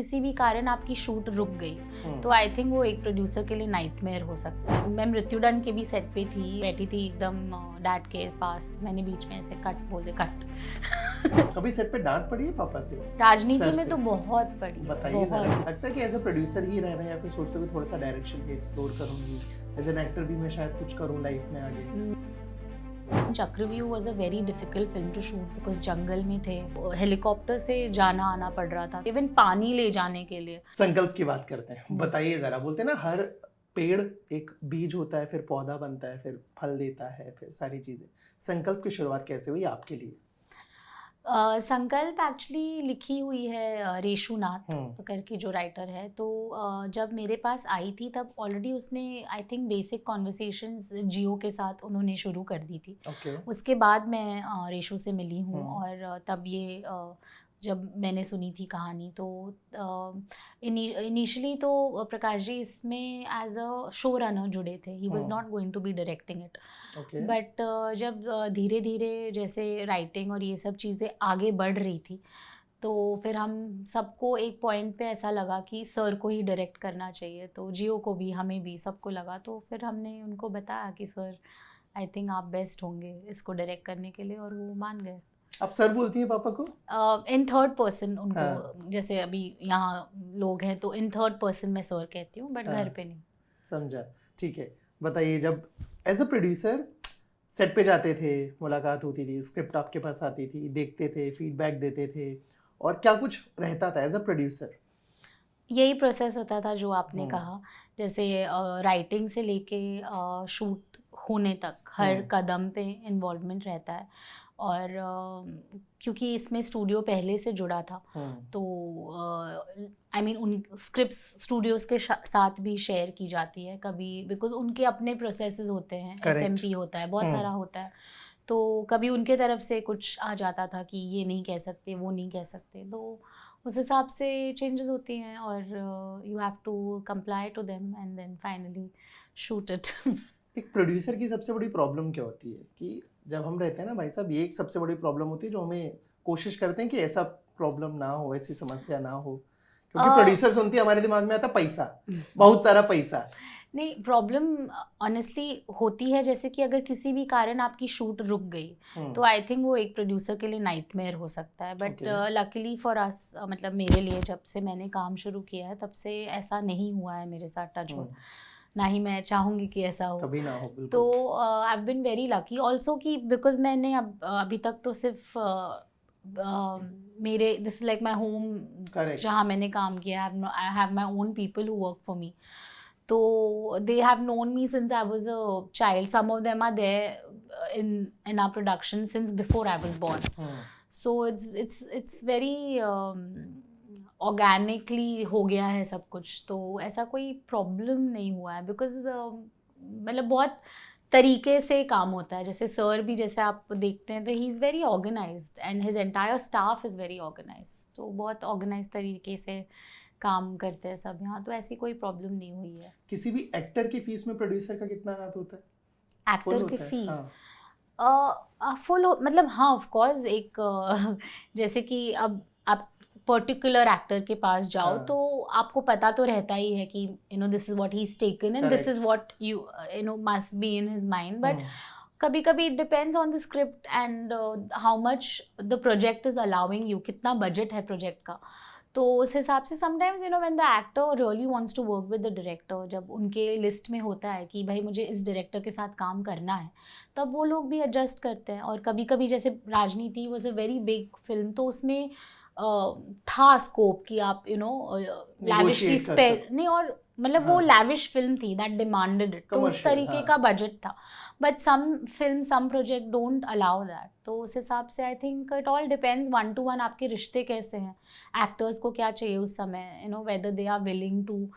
किसी भी कारण आपकी शूट रुक गई तो आई थिंक वो एक प्रोड्यूसर के लिए नाइटमेयर हो सकता है। मैं मृत्युदंड के भी सेट पे थी, बैठी थी एकदम डैड के पास, मैंने बीच में ऐसे कट बोल दे कट। कभी सेट पे डांट पड़ी है पापा से? राजनीति में तो बहुत पड़ी। बताइए जरा, लगता है कि एज अ प्रोड्यूसर ही रहना या फिर सोचते हो कि थोड़ा सा डायरेक्शन भी एक्सप्लोर करूंगी, एज एन एक्टर भी मैं शायद कुछ करूं लाइफ में आगे? Chakravyuh was a very difficult film to shoot because जंगल में थे, हेलीकॉप्टर से जाना आना पड़ रहा था, इवन पानी ले जाने के लिए। संकल्प की बात करते हैं, बताइए जरा। बोलते हैं ना हर पेड़ एक बीज होता है, फिर पौधा बनता है, फिर फल देता है, फिर सारी चीजें। संकल्प की शुरुआत कैसे हुई आपके लिए? संकल्प एक्चुअली लिखी हुई है रेशु नाथ करके जो राइटर है, तो जब मेरे पास आई थी तब ऑलरेडी उसने आई थिंक बेसिक कॉन्वर्सेशंस जियो के साथ उन्होंने शुरू कर दी थी। उसके बाद मैं रेशु से मिली हूँ और तब ये जब मैंने सुनी थी कहानी तो इनिशियली तो प्रकाश जी इसमें एज अ शो रनर जुड़े थे, he was not going to be directing it. But जब धीरे धीरे जैसे राइटिंग और ये सब चीज़ें आगे बढ़ रही थी तो फिर हम सबको एक पॉइंट पे ऐसा लगा कि सर को ही डायरेक्ट करना चाहिए, तो जियो को भी हमें भी सबको लगा, तो फिर हमने उनको बताया कि सर आई थिंक आप बेस्ट होंगे इसको डायरेक्ट करने के लिए, और वो मान गए। आप सर बोलती हैं पापा को? इन थर्ड पर्सन उनको जैसे अभी यहाँ लोग हैं तो इन थर्ड पर्सन मैं सर कहती हूँ, बट घर पे नहीं। समझा, ठीक है। बताइए, जब एज अ प्रोड्यूसर सेट पे जाते थे, मुलाकात होती थी, स्क्रिप्ट आपके पास आती थी, देखते थे, फीडबैक देते थे, और क्या कुछ रहता था एज अ प्रोड्यूसर? यही प्रोसेस होता था जो आपने कहा, जैसे राइटिंग से लेके शूट होने तक हर कदम पे इन्वॉल्वमेंट रहता है, और क्योंकि इसमें स्टूडियो पहले से जुड़ा था तो आई मीन उन स्क्रिप्ट्स स्टूडियोज़ के साथ भी शेयर की जाती है कभी, बिकॉज उनके अपने प्रोसेसेस होते हैं, SMP होता है, बहुत सारा होता है, तो कभी उनके तरफ से कुछ आ जाता था कि ये नहीं कह सकते, वो नहीं कह सकते, तो उस हिसाब से चेंजेस होती हैं और you have to comply to them and then finally shoot it. एक प्रोड्यूसर की सबसे बड़ी प्रॉब्लम क्या होती है कि जब हम रहते हैं ना भाई साहब, ये एक सबसे बड़ी प्रॉब्लम होती है जो हमें कोशिश करते हैं कि ऐसा प्रॉब्लम ना हो, ऐसी समस्या ना हो, क्योंकि प्रोड्यूसर सुनती है हमारे दिमाग में आता पैसा, बहुत सारा पैसा। नहीं, प्रॉब्लम ऑनेस्टली होती है जैसे कि अगर किसी भी कारण आपकी शूट रुक गई तो आई थिंक वो एक प्रोड्यूसर के लिए नाइटमेयर हो सकता है, बट लकीली फॉर अस, मतलब मेरे लिए जब से मैंने काम शुरू किया है तब से ऐसा नहीं हुआ है मेरे साथ, टच वुड, ना ही मैं चाहूँगी कि ऐसा हो, कभी ना हो। तो I have been very lucky also कि बिकॉज मैंने अभी तक तो सिर्फ मेरे दिस लाइक माई होम जहाँ मैंने काम किया, I have my own people who work for me, तो they have known me since I was a child. Some of them are there in our production since before I was born. So it's very organically हो गया है सब कुछ, तो ऐसा कोई problem नहीं हुआ है बिकॉज मतलब बहुत तरीके से काम होता है, जैसे सर भी जैसे आप देखते हैं तो he is very organised and his entire staff is very organised, तो बहुत ऑर्गेनाइज तरीके से काम करते हैं सब यहाँ, तो ऐसी कोई प्रॉब्लम नहीं हुई है। किसी भी एक्टर की फीस में प्रोड्यूसर का कितना हाथ होता है? एक्टर की फी फुल मतलब हाँ ऑफ कोर्स, एक जैसे कि अब आप पर्टिकुलर एक्टर के पास जाओ तो आपको पता तो रहता ही है कि you know this is what he is taken and this is what you know must be in his mind, but कभी कभी it depends on the script and how much the project is allowing you, कितना budget है project का, तो उस हिसाब से sometimes you know when the actor really wants to work with the director, जब उनके लिस्ट में होता है कि भाई मुझे इस डायरेक्टर के साथ काम करना है, तब वो लोग भी एडजस्ट करते हैं। और कभी कभी जैसे राजनीति was a very big film, तो उसमें था स्कोप कि आप यू नो लैविशली स्पेयर नहीं, और मतलब वो लैविश फिल्म थी दैट डिमांडेड इट, तो उस तरीके का बजट था, but some film some project don't allow that, तो उस हिसाब से I think it all depends 1 to 1 आपके रिश्ते कैसे हैं, एक्टर्स को क्या चाहिए उस समय, you know whether they are willing to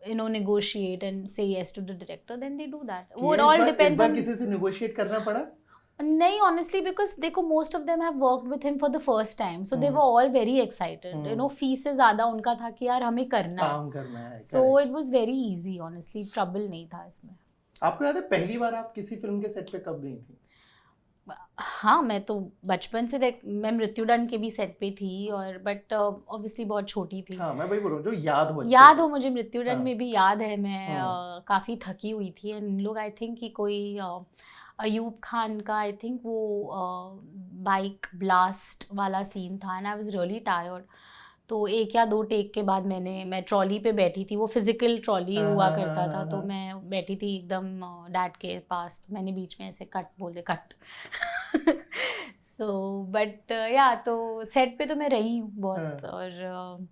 you know negotiate and say yes to the director, then they do that. वो all depends on किसी से negotiate करना पड़ा? नहीं, honestly, because देखो most of them have worked with him for the first time, so they were all very excited. You know, fees से ज़्यादा उनका था कि यार हमें करना है, so it was very easy, honestly, trouble नहीं था इसमें। आपको याद है पहली बार आप किसी फिल्म के सेट पे कब गई थी? हाँ, मैं तो बचपन से देख, मैं मृत्युदंड के भी सेट पे थी, और बट ऑब्वियसली बहुत छोटी थी। हाँ, मैं वही बोल रहा हूँ जो याद याद से। हो मुझे, मृत्युदंड हाँ। में भी याद है, मैं हाँ। काफ़ी थकी हुई थी, एंड लोग आई थिंक कि कोई अयूब खान का, आई थिंक वो बाइक ब्लास्ट वाला सीन था, and I was really tired. तो एक या दो टेक के बाद मैं ट्रॉली पे बैठी थी, वो फिजिकल ट्रॉली हाँ, हुआ हाँ, हाँ, करता था, हाँ, तो हाँ। मैं बैठी थी एकदम डैड के पास, तो मैंने बीच में ऐसे कट बोल दे, कट। सो बट या तो सेट पे तो मैं रही हूँ बहुत, हाँ। और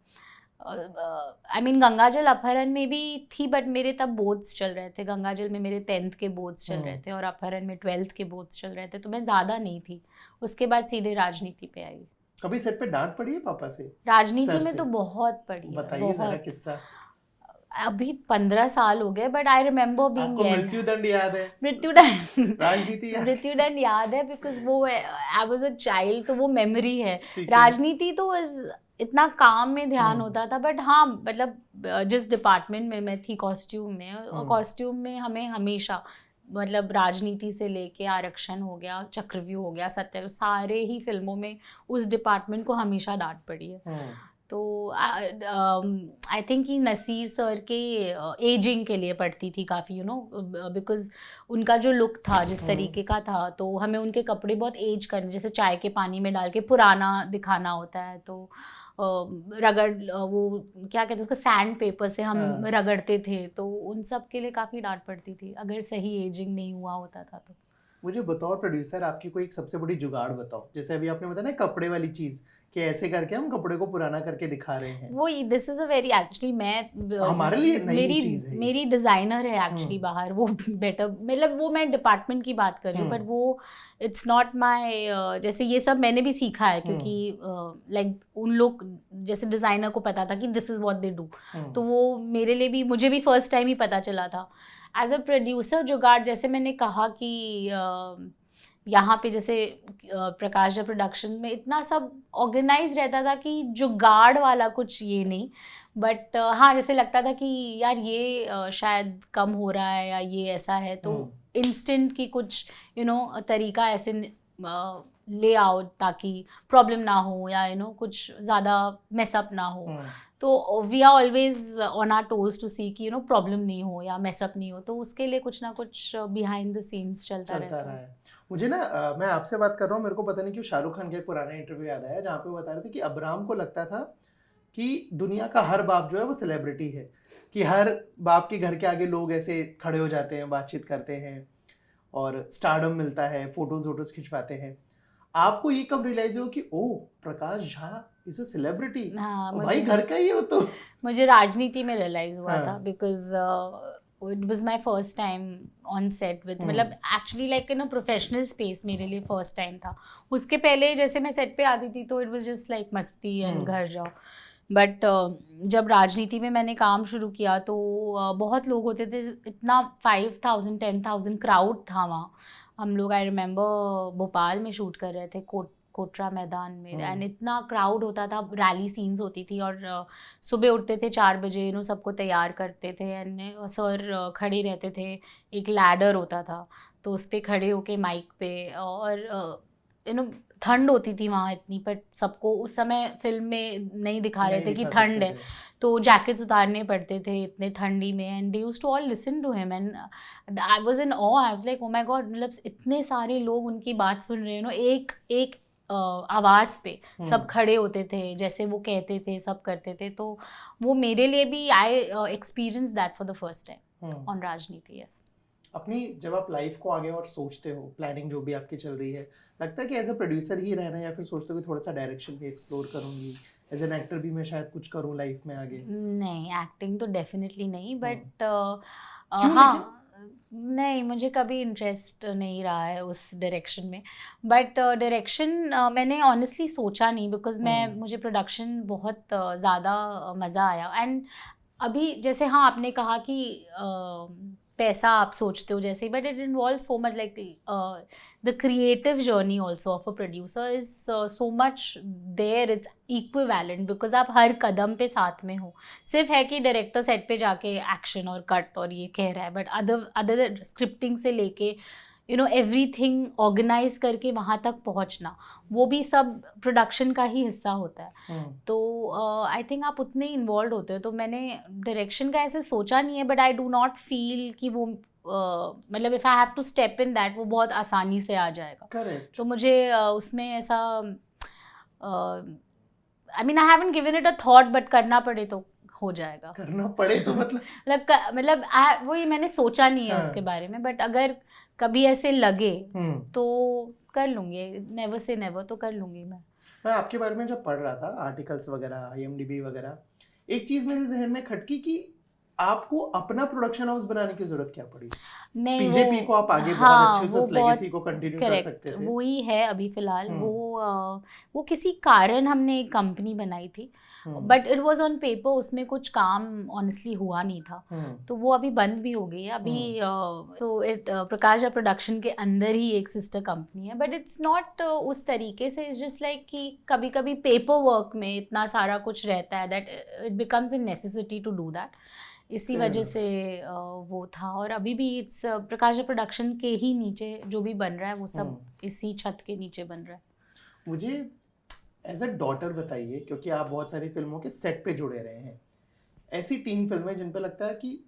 आई मीन गंगाजल अपहरण में भी थी, बट मेरे तब बोर्ड्स चल रहे थे, गंगाजल में मेरे 10th के बोर्ड्स चल रहे थे, और अपहरण में 12th के बोर्ड्स चल रहे थे, तो मैं ज़्यादा नहीं थी। उसके बाद सीधे राजनीति पे आई। कभी सेट पे डांट पड़ी है पापा से? राजनीति सर में से? तो बहुत पड़ी है, बताइए जरा बहुत। किस्सा। अभी 15 साल हो गए, बट आई रिमेम्बर बीइंग आपको येल्ड। मृत्युदंड याद है? मृत्युदंड राजनीति याद है? मृत्युदंड याद है, बिकॉज वो आई वाज अ चाइल्ड, तो वो मेमोरी है। ठीक है। राजनीति तो इतना काम में ध्यान हम्म। होता था, बट हाँ मतलब जिस डिपार्टमेंट में मैं थी, कॉस्ट्यूम में, और हम्म। कॉस्ट्यूम में हमें हमेशा मतलब राजनीति से लेके आरक्षण हो गया, चक्रव्यूह हो गया, सत्य, सारे ही फिल्मों में उस डिपार्टमेंट को हमेशा डांट पड़ी है। तो आई थिंक कि नसीर सर के एजिंग के लिए पड़ती थी काफ़ी, यू नो, बिकॉज उनका जो लुक था जिस तरीके का था, तो हमें उनके कपड़े बहुत एज करने, जैसे चाय के पानी में डाल के पुराना दिखाना होता है, तो वो क्या कहते हैं उसको, सैंड पेपर से हम हाँ। रगड़ते थे, तो उन सब के लिए काफ़ी डांट पड़ती थी अगर सही एजिंग नहीं हुआ होता था तो। मुझे बतौर प्रोड्यूसर आपकी कोई एक सबसे बड़ी जुगाड़ बताओ, जैसे अभी आपने बताया ना कपड़े वाली चीज, कि ऐसे करके हम कपड़े को पुराना करके दिखा रहे हैं। वो this is a very, actually हमारे लिए नई मेरी चीज है ये। मेरी डिज़ाइनर है एक्चुअली बाहर, वो बेटर, मतलब वो मैं डिपार्टमेंट की बात कर रही हूँ, बट वो इट्स नॉट माय, जैसे ये सब मैंने भी सीखा है, क्योंकि लाइक उन लोग जैसे डिज़ाइनर को पता था कि this is what they do, तो वो मेरे लिए भी, मुझे भी फर्स्ट टाइम ही पता चला था। एज अ प्रोड्यूसर जुगाड़, जैसे मैंने कहा कि यहाँ पे जैसे प्रकाश झा प्रोडक्शन में इतना सब ऑर्गेनाइज रहता था कि जुगाड़ वाला कुछ ये नहीं, बट हाँ जैसे लगता था कि यार ये शायद कम हो रहा है, या ये ऐसा है, तो इंस्टेंट की कुछ तरीका ऐसे ले आओ ताकि प्रॉब्लम ना हो, या कुछ ज़्यादा मेसअप ना हो। तो we are always on our toes to see कि प्रॉब्लम नहीं हो या मेसअप नहीं हो, तो उसके लिए कुछ ना कुछ बिहाइंड द सीन्स चलता रहता है। मुझे ना मैं आपसे बात कर रहा हूँ, मेरे को पता नहीं क्यों शाहरुख खान का एक पुराना इंटरव्यू याद आया, जहाँ पे वो बता रहे थे कि अब्राहम को लगता था कि दुनिया का हर बाप जो है वो सेलिब्रिटी है, कि हर बाप के घर के आगे लोग ऐसे खड़े हो जाते हैं, बातचीत करते हैं, और स्टारडम मिलता है, फोटोज खिंचवाते हैं। आपको ये कब रियलाइज हो कि ओ Prakash Jha is a celebrity? हाँ, भाई घर का ही हो तो। मुझे राजनीति में रियलाइज हुआ था, because it was my first time on set with, मतलब actually like in a professional space मेरे लिए first time था। उसके पहले जैसे मैं set पे आती थी तो it was just like मस्ती and घर जाओ, बट जब राजनीति में मैंने काम शुरू किया तो बहुत लोग होते थे, इतना 5,000 10,000 क्राउड था वहाँ। हम लोग, आई रिमेम्बर भोपाल में शूट कर रहे थे, कोटरा मैदान में, एंड इतना क्राउड होता था, रैली सीन्स होती थी, और सुबह उठते थे 4 बजे, सबको तैयार करते थे, एंड सर खड़े रहते थे, एक लैडर होता था, तो उस पर खड़े होके माइक पे, और ठंड होती थी वहाँ इतनी, बट सबको उस समय फिल्म में नहीं दिखा रहे थे कि ठंड है, तो जैकेट्स उतारने पड़ते थे इतने ठंडी में, and they used to all listen to him, and I was in awe, I was like oh my God, मतलब इतने सारे लोग उनकी बात सुन रहे हैं, एक आवाज़ पे सब खड़े होते थे, जैसे वो कहते थे सब करते थे, तो वो मेरे लिए भी I experience that for the first time on राजनीति। यस। अपनी जब आप लाइफ को आगे और सोचते हो, प्लानिंग जो भी आपकी चल रही है, लगता है कि एज अ प्रोड्यूसर ही रहना है, या फिर सोचते हो कि थोड़ा सा डायरेक्शन भी एक्सप्लोर करूंगी, एज एन एक्टर भी मैं शायद कुछ करूं लाइफ में आगे? नहीं, एक्टिंग तो डेफिनेटली नहीं, बट हाँ, नहीं, मुझे कभी इंटरेस्ट नहीं रहा है उस डायरेक्शन में, बट डायरेक्शन मैंने ऑनेस्टली सोचा नहीं, बिकॉज मुझे प्रोडक्शन बहुत ज़्यादा मज़ा आया, एंड अभी जैसे हाँ आपने कहा कि पैसा आप सोचते हो जैसे, but it involve so much, like the creative journey also of a producer is so much there, it's equivalent, because आप हर कदम पे साथ में हो। सिर्फ है कि डायरेक्टर सेट पे जाके एक्शन और कट और ये कह रहा है, बट अदर स्क्रिप्टिंग से लेके यू नो एवरीथिंग ऑर्गेनाइज करके वहाँ तक पहुँचना, वो भी सब प्रोडक्शन का ही हिस्सा होता है। तो आई थिंक आप उतने इन्वॉल्व होते हो, तो मैंने डायरेक्शन का ऐसे सोचा नहीं है, but I do not feel कि वो मतलब if I have to step in that वो बहुत आसानी से आ जाएगा। करेक्ट। तो मुझे उसमें ऐसा I mean I haven't given it a thought, but करना पड़े तो हो जाएगा। करना पड़े तो मतलब वही मैंने सोचा नहीं है उसके बारे में, बट अगर कभी ऐसे लगे तो कर लूँगी, नेवर से नेवर, तो कर लूँगी मैं आपके बारे में जब पढ़ रहा था आर्टिकल्स वगैरह, IMDb वगैरह, एक चीज़ मेरे जहन में खटकी कि आपको अपना प्रोडक्शन हाउस बनाने की जरूरत क्या पड़ी? नहीं, पीजेपी को आप आगे बहुत अच्छे से उस लेगेसी को कंटिन्यू कर सकते थे। वो ही है अभी फिलहाल। वो किसी कारण हमने एक कंपनी बनाई थी, but it was on paper, उसमें कुछ काम ऑनेस्टली हुआ नहीं था, तो वो अभी बंद भी हो गई है अभी। तो प्रकाश प्रोडक्शन के अंदर ही एक सिस्टर कंपनी है, बट इट्स नॉट उस तरीके से, इट्स जस्ट लाइक कि कभी कभी पेपर वर्क में इतना सारा कुछ रहता है that it becomes a necessity to do that, इसी वजह से वो था। और अभी भी इट्स प्रकाश प्रोडक्शन के ही नीचे जो भी बन रहा है वो सब इसी छत के नीचे बन रहा है। मुझे एज अ डॉटर बताइए, क्योंकि आप बहुत सारी फिल्मों के सेट पे जुड़े रहे हैं, ऐसी 3 फिल्में जिन पे लगता है कि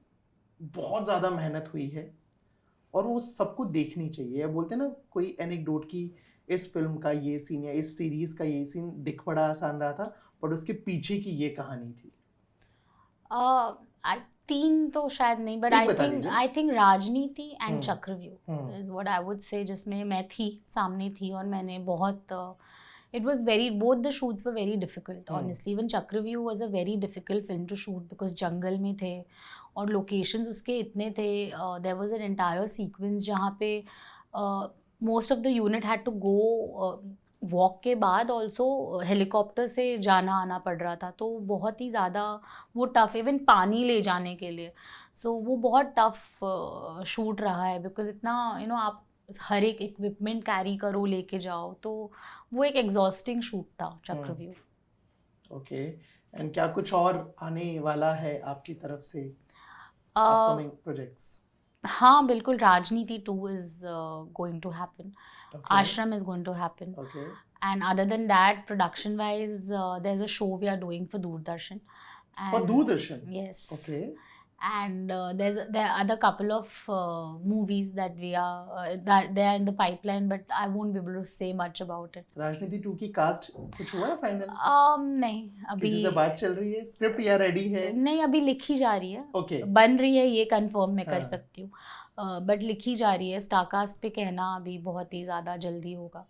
बहुत ज़्यादा मेहनत हुई है और वो सबको देखनी चाहिए। बोलते हैं ना कोई एनेक्डोट की इस फिल्म का ये सीन या इस सीरीज का ये सीन दिख बड़ा आसान रहा था, पर उसके पीछे की ये कहानी थी। 3 तो शायद नहीं, बट आई थिंक राजनीति एंड चक्रव्यूह is what I would say, जिसमें मैं थी, सामने थी, और मैंने बहुत it was very, both the shoots were very difficult honestly. Even Chakravyuh was a very difficult film to shoot because जंगल में थे और locations उसके इतने थे। There was an entire sequence जहाँ पे most of the unit had to go walk के बाद ऑल्सो हेलीकॉप्टर से जाना आना पड़ रहा था, तो बहुत ही ज़्यादा वो टफ़, इवन पानी ले जाने के लिए, सो वो बहुत टफ़ शूट रहा है, बिकॉज इतना आप हर एक इक्विपमेंट कैरी करो, लेके जाओ, तो वो एक एग्जॉस्टिंग शूट था चक्रव्यूह। ओके, एंड क्या कुछ और आने वाला है आपकी तरफ से अपकमिंग प्रोजेक्ट्स? हाँ बिल्कुल, राजनीति 2 is going to happen. Ashram is going to happen. Okay. And other than that, production wise, there's a show we are doing for Doordarshan. For Doordarshan? Yes. Okay. And there are other couple of movies that we are that they are in the pipeline, but I won't be able to say much about it. राजनीति 2 की cast कुछ हुआ है final? नहीं, अभी किसी से बात चल रही है? स्क्रिप्ट या रेडी है? नहीं, अभी लिखी जा रही है। Okay. बन रही है ये कंफर्म मैं कर सकती हूँ, बट लिखी जा रही है। स्टारकास्ट पे कहना अभी बहुत ही ज़्यादा जल्दी होगा।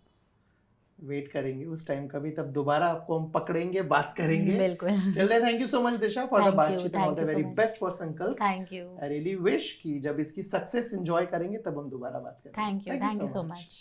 वेट करेंगे उस टाइम का भी, तब दोबारा आपको हम पकड़ेंगे, बात करेंगे। बिल्कुल। चलिए, thank you so much Disha for द बातचीत, all the very best for Sankalp. Thank you. I really wish कि जब इसकी सक्सेस एंजॉय करेंगे तब हम दोबारा बात करेंगे। Thank you so much.